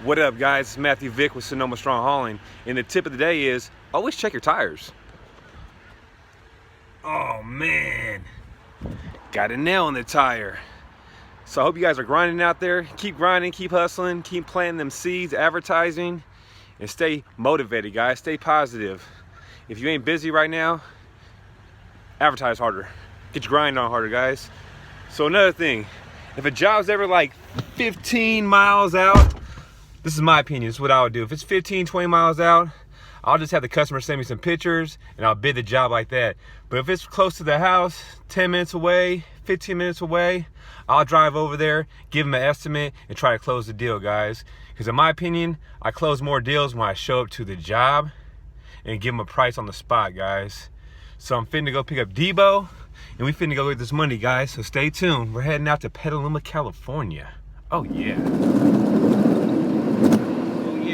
What up, guys? It's Matthew Vick with Sonoma Strong Hauling, and the tip of the day is always check your tires. Oh man, got a nail in the tire. So I hope you guys are grinding out there. Keep grinding, keep hustling, keep planting them seeds, advertising, and stay motivated, guys. Stay positive. If you ain't busy right now, advertise harder. Get your grind on harder, guys. So another thing, if a job's ever like 15 miles out, this is my opinion, this is what I would do. If it's 15, 20 miles out, I'll just have the customer send me some pictures and I'll bid the job like that. But if it's close to the house, 10 minutes away, 15 minutes away, I'll drive over there, give them an estimate, and try to close the deal, guys. Because in my opinion, I close more deals when I show up to the job and give them a price on the spot, guys. So I'm finna go pick up Debo, and we finna go get this money, guys. So stay tuned. We're heading out to Petaluma, California. Oh yeah.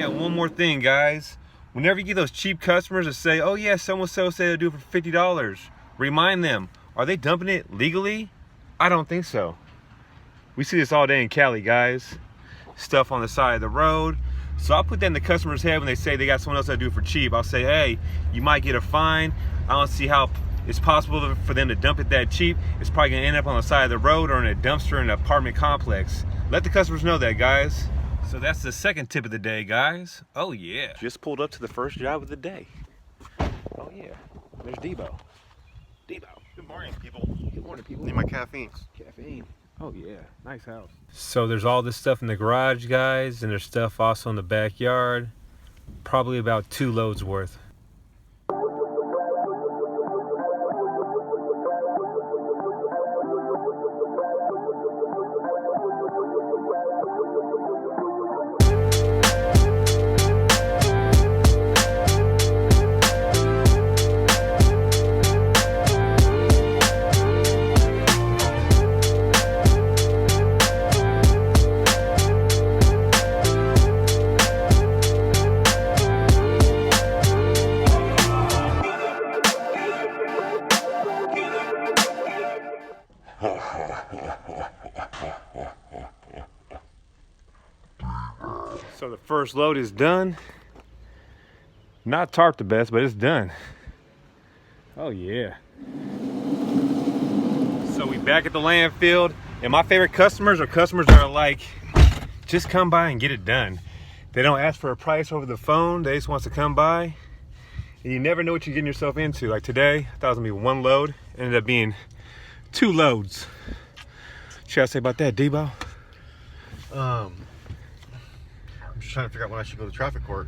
One more thing, guys. Whenever you get those cheap customers that say, oh yeah, someone so say they'll do it for $50, remind them, are they dumping it legally? I don't think so. We see this all day in Cali, guys. Stuff on the side of the road. So I'll put that in the customer's head when they say they got someone else that'll do it for cheap. I'll say, hey, you might get a fine. I don't see how it's possible for them to dump it that cheap. It's probably gonna end up on the side of the road or in a dumpster in an apartment complex. Let the customers know that, guys. So that's the second tip of the day, guys. Oh yeah. Just pulled up to the first job of the day. Oh yeah. There's Debo. Debo. Good morning, people. Good morning, people. Need my caffeine. Caffeine. Oh yeah. Nice house. So there's all this stuff in the garage, guys, and there's stuff also in the backyard. Probably about 2 loads worth. So the first load is done. Not tarp the best, but it's done. Oh yeah. So we back at the landfill, and my favorite customers are customers that are like, just come by and get it done. They don't ask for a price over the phone. They just want to come by, and you never know what you're getting yourself into. Like today, I thought it was gonna be 1 load, ended up being 2 loads. What should I say about that, Debo? I'm just trying to figure out when I should go to traffic court.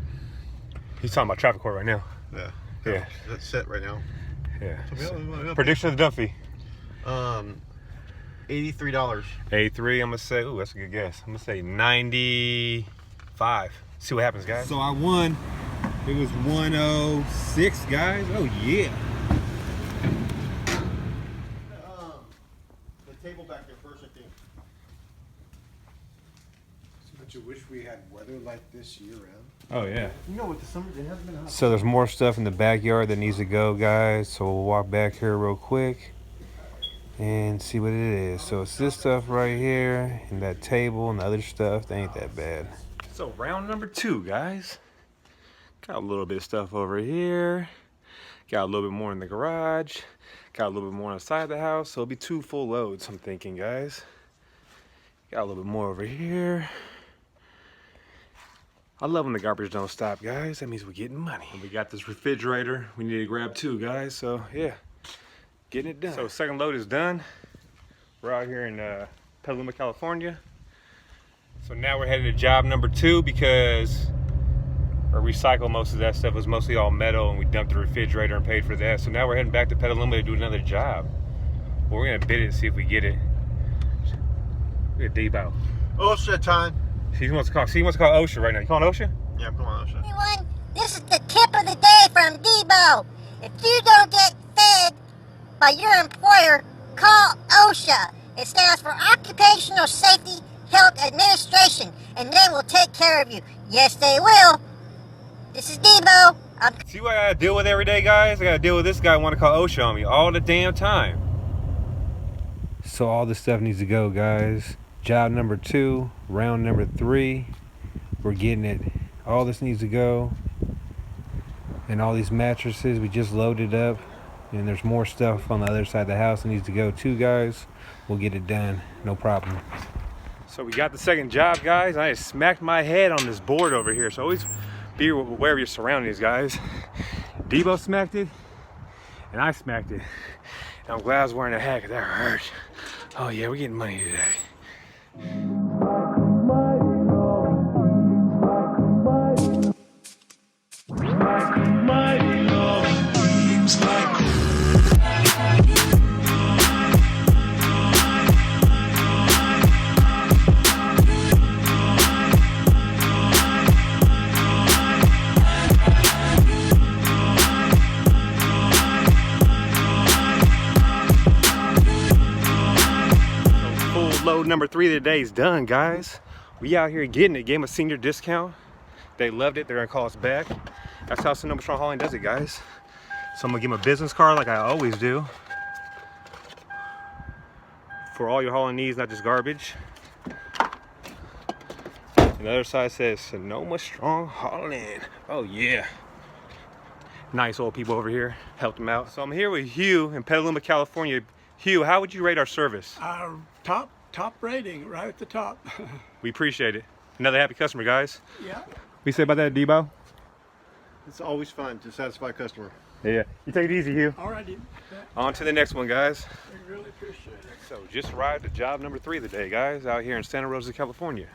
He's talking about traffic court right now. Yeah. Yeah. That's set right now. Yeah. So Prediction of the dump fee. $83. 83, I'm gonna say, ooh, that's a good guess. I'm gonna say 95. See what happens, guys. So I won. It was 106, guys. Oh yeah. The table back there first, I think. Don't you wish we had weather like this year round? Oh yeah. You know what, the summer, it hasn't been hot. So there's more stuff in the backyard that needs to go, guys. So we'll walk back here real quick and see what it is. So it's this stuff right here, and that table and the other stuff. They ain't that bad. So round number 2, guys. Got a little bit of stuff over here. Got a little bit more in the garage. Got a little bit more on the side of the house. So it'll be 2 full loads, I'm thinking, guys. Got a little bit more over here. I love when the garbage don't stop, guys. That means we're getting money. And we got this refrigerator we need to grab too, guys. So yeah, getting it done. So second load is done. We're out here in Petaluma, California. So now we're heading to job number 2 because our recycle, most of that stuff was mostly all metal, and we dumped the refrigerator and paid for that. So now we're heading back to Petaluma to do another job. Well, we're gonna bid it and see if we get it. Look at Debo. Oh, shit time. He wants to call OSHA right now. You calling OSHA? Yeah, I'm calling OSHA. Everyone, this is the tip of the day from Debo. If you don't get fed by your employer, call OSHA. It stands for Occupational Safety Health Administration, and they will take care of you. Yes, they will. This is Debo. See what I gotta deal with every day, guys? I gotta deal with this guy want to call OSHA on me all the damn time. So all this stuff needs to go, guys. Job number 2, round number 3. We're getting it. All this needs to go. And all these mattresses, we just loaded up. And there's more stuff on the other side of the house that needs to go too, guys. We'll get it done, no problem. So we got the second job, guys. I just smacked my head on this board over here. So always be aware of your surroundings, guys. Debo smacked it, and I smacked it. And I'm glad I was wearing a hat, because that hurt. Oh yeah, we're getting money today. Load number 3 of the day is done, guys. We out here getting it. Gave them a senior discount. They loved it. They're gonna call us back. That's how Sonoma Strong Hauling does it, guys. So I'm gonna give them a business card like I always do. For all your hauling needs, not just garbage. And the other side says Sonoma Strong Hauling. Oh yeah. Nice old people over here. Helped them out. So I'm here with Hugh in Petaluma, California. Hugh, how would you rate our service? Top rating, right at the top. We appreciate it. Another happy customer, guys. Yeah. What you say about that, Debo? It's always fun to satisfy a customer. Yeah. You take it easy, Hugh. All righty. On to the next one, guys. We really appreciate it. So just arrived at job number 3 of the day, guys, out here in Santa Rosa, California.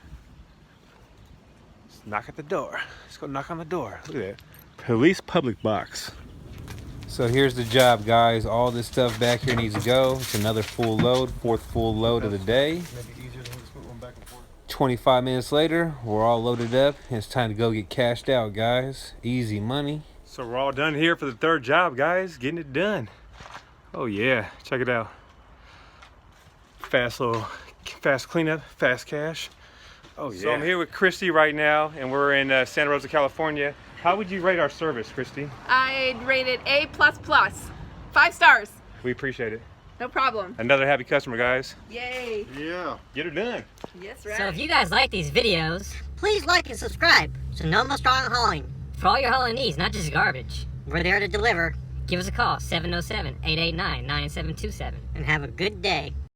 Let's knock at the door. Let's go knock on the door. Look at that. Police public box. So here's the job, guys. All this stuff back here needs to go. It's another full load, 4th full load of the day. Maybe easier than just put one back and forth. 25 minutes later, we're all loaded up. And it's time to go get cashed out, guys. Easy money. So we're all done here for the 3rd job, guys. Getting it done. Oh yeah, check it out. Fast cleanup, fast cash. Oh yeah. So I'm here with Christy right now, and we're in Santa Rosa, California. How would you rate our service, Christy? I'd rate it A++. 5 stars. We appreciate it. No problem. Another happy customer, guys. Yay. Yeah. Get her done. Yes, right. So if you guys like these videos, please like and subscribe. Sonoma Strong Hauling. For all your hauling needs, not just garbage. We're there to deliver. Give us a call, 707-889-9727. And have a good day.